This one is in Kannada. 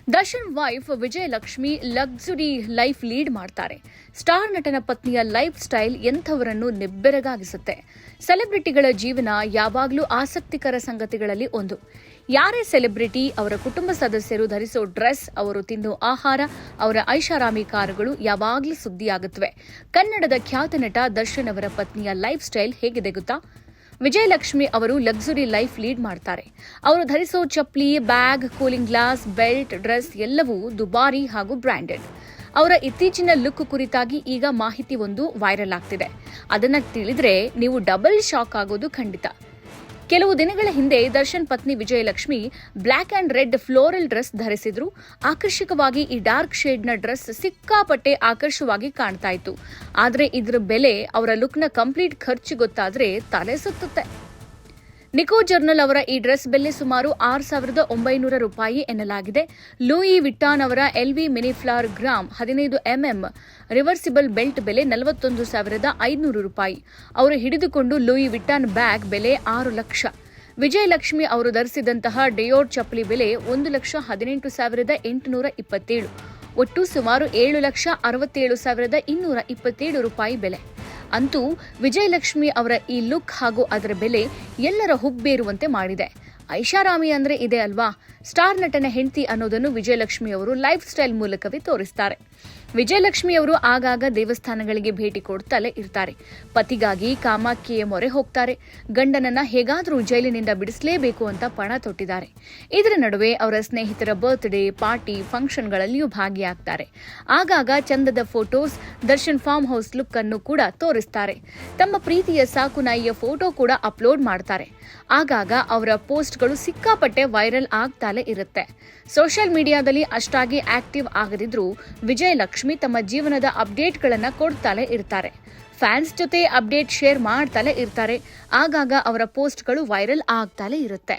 Darshan wife Vijayalakshmi luxury life lead ಮಾಡ್ತಾರೆ. ಸ್ಟಾರ್ ನಟನ ಪತ್ನಿಯ ಲೈಫ್ ಸ್ಟೈಲ್ ಎಂಥವರನ್ನು ನಿಬ್ಬೆರಗಾಗಿಸುತ್ತೆ. ಸೆಲೆಬ್ರಿಟಿಗಳ ಜೀವನ ಯಾವಾಗಲೂ ಆಸಕ್ತಿಕರ ಸಂಗತಿಗಳಲ್ಲಿ ಒಂದು. ಯಾರೇ ಸೆಲೆಬ್ರಿಟಿ, ಅವರ ಕುಟುಂಬ ಸದಸ್ಯರು ಧರಿಸೋ ಡ್ರೆಸ್, ಅವರು ತಿನ್ನೋ ಆಹಾರ, ಅವರ ಐಷಾರಾಮಿ ಕಾರುಗಳು ಯಾವಾಗಲೂ ಸುದ್ದಿಯಾಗುತ್ತವೆ. ಕನ್ನಡದ ಖ್ಯಾತ ನಟ ದರ್ಶನ್ ಅವರ ಪತ್ನಿಯ ಲೈಫ್ ಸ್ಟೈಲ್ ಹೇಗಿದೆ ಗೊತ್ತಾ? ವಿಜಯಲಕ್ಷ್ಮಿ ಅವರು ಲಕ್ಸುರಿ ಲೈಫ್ ಲೀಡ್ ಮಾಡ್ತಾರೆ. ಅವರು ಧರಿಸೋ ಚಪ್ಪಲಿ, bag, cooling glass, belt, dress ಎಲ್ಲವೂ ದುಬಾರಿ ಹಾಗೂ ಬ್ರ್ಯಾಂಡೆಡ್. ಅವರ ಇತ್ತೀಚಿನ ಲುಕ್ ಕುರಿತಾಗಿ ಈಗ ಮಾಹಿತಿ ಒಂದು ವೈರಲ್ ಆಗ್ತಿದೆ. ಅದನ್ನ ತಿಳಿದ್ರೆ ನೀವು ಡಬಲ್ ಶಾಕ್ ಆಗೋದು ಖಂಡಿತ. ಕೆಲವು ದಿನಗಳ ಹಿಂದೆ ದರ್ಶನ್ ಪತ್ನಿ Vijayalakshmi black and red floral dress ಧರಿಸಿದ್ರು. ಆಕರ್ಷಕವಾಗಿ ಈ ಡಾರ್ಕ್ ಶೇಡ್ನ ಡ್ರೆಸ್ ಸಿಕ್ಕಾಪಟ್ಟೆ ಆಕರ್ಷವಾಗಿ ಕಾಣ್ತಾ ಇತ್ತು. ಆದ್ರೆ ಇದರ ಬೆಲೆ, ಅವರ ಲುಕ್ನ ಕಂಪ್ಲೀಟ್ ಖರ್ಚು ಗೊತ್ತಾದ್ರೆ ತಲೆ ಸುತ್ತುತ್ತೆ. ನಿಕೋ ಜರ್ನಲ್ ಅವರ ಈ ಡ್ರೆಸ್ ಬೆಲೆ ಸುಮಾರು 6,900 ರೂಪಾಯಿ ಎನ್ನಲಾಗಿದೆ. ಲೂಯಿ ವಿಟ್ಟಾನ್ ಅವರ LV mini flower gram 15mm reversible belt ಬೆಲೆ 41,500 ರೂಪಾಯಿ. ಅವರು ಹಿಡಿದುಕೊಂಡು ಲೂಯಿ ವಿಟ್ಟಾನ್ ಬ್ಯಾಗ್ ಬೆಲೆ 6 ಲಕ್ಷ. ವಿಜಯಲಕ್ಷ್ಮಿ ಅವರು ಧರಿಸಿದಂತಹ ಡಿಯೋರ್ ಚಪ್ಪಲಿ ಬೆಲೆ 1,18,827. ಒಟ್ಟು ಸುಮಾರು 7,67,227 ರೂಪಾಯಿ ಬೆಲೆ. ಅಂತೂ ವಿಜಯಲಕ್ಷ್ಮಿ ಅವರ ಈ ಲುಕ್ ಹಾಗೂ ಅದರ ಬೆಲೆ ಎಲ್ಲರ ಹುಬ್ಬೇರುವಂತೆ ಮಾಡಿದೆ. ಐಷಾರಾಮಿ ಅಂದ್ರೆ ಇದೆ ಅಲ್ವಾ? ಸ್ಟಾರ್ ನಟನ ಹೆಂಡತಿ ಅನ್ನೋದನ್ನು ವಿಜಯಲಕ್ಷ್ಮಿ ಅವರು ಲೈಫ್ ಸ್ಟೈಲ್ ಮೂಲಕವೇ ತೋರಿಸ್ತಾರೆ. ವಿಜಯಲಕ್ಷ್ಮಿ ಅವರು ಆಗಾಗ ದೇವಸ್ಥಾನಗಳಿಗೆ ಭೇಟಿ ಕೊಡ್ತಲೇ ಇರ್ತಾರೆ. ಪತಿಗಾಗಿ ಕಾಮಾಖ್ಯೆಯ ಮೊರೆ ಹೋಗ್ತಾರೆ. ಗಂಡನನ್ನ ಹೇಗಾದರೂ ಜೈಲಿನಿಂದ ಬಿಡಿಸಲೇಬೇಕು ಅಂತ ಪಣ ತೊಟ್ಟಿದ್ದಾರೆ. ಇದರ ನಡುವೆ ಅವರ ಸ್ನೇಹಿತರ ಬರ್ತ್ಡೇ, ಪಾರ್ಟಿ, ಫಂಕ್ಷನ್ಗಳಲ್ಲಿಯೂ ಭಾಗಿಯಾಗ್ತಾರೆ. ಆಗಾಗ ಚಂದದ photos, Darshan farm house look ಅನ್ನು ಕೂಡ ತೋರಿಸ್ತಾರೆ. ತಮ್ಮ ಪ್ರೀತಿಯ ಸಾಕು ನಾಯಿಯ ಫೋಟೋ ಕೂಡ ಅಪ್ಲೋಡ್ ಮಾಡ್ತಾರೆ. ಆಗಾಗ ಅವರ ಪೋಸ್ಟ್ಗಳು ಸಿಕ್ಕಾಪಟ್ಟೆ ವೈರಲ್ ಆಗ್ತಾಲೆ ಇರುತ್ತೆ. ಸೋಷಿಯಲ್ ಮೀಡಿಯಾದಲ್ಲಿ ಅಷ್ಟಾಗಿ ಆಕ್ಟಿವ್ ಆಗದಿದ್ರೂ ವಿಜಯಲಕ್ಷ್ಮಿ ತಮ್ಮ ಜೀವನದ ಅಪ್ಡೇಟ್ಗಳನ್ನು ಕೊಡ್ತಾಲೆ ಇರ್ತಾರೆ. ಫ್ಯಾನ್ಸ್ ಜೊತೆ ಅಪ್ಡೇಟ್ ಶೇರ್ ಮಾಡ್ತಾಲೆ ಇರ್ತಾರೆ. ಆಗಾಗ ಅವರ ಪೋಸ್ಟ್ಗಳು ವೈರಲ್ ಆಗ್ತಾಲೆ ಇರುತ್ತೆ.